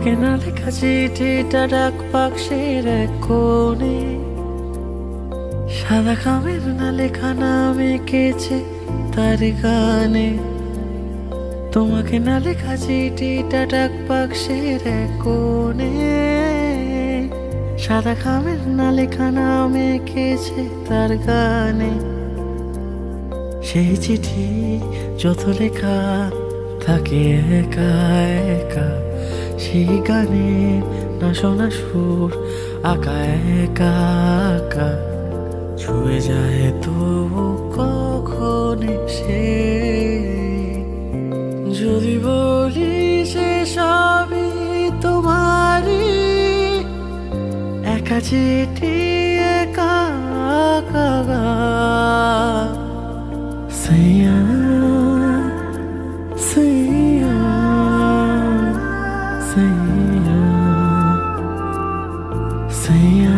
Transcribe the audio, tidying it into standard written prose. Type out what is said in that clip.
কেনা লেখা চিঠিটা ডাক বাক্সের এক কোণে, সাদা খামের না লেখা নাম এঁকেছে তার গানে। তোমাকে না লেখা চিঠিটা ডাক বাক্সের এক কোণে, সাদা খামের না লেখা নাম এঁকেছে তার গানে। সেই চিঠি যত লেখা থাকে একা একা, সেই গানে না শোনা সুর আঁকা একা আঁকা, ছুঁয়ে যায় তো কখন সে। যদি বলি সে সবই তোমারই, একা চিঠি একা একা সাইয়া সাইয়া সাইয়া সাইয়া।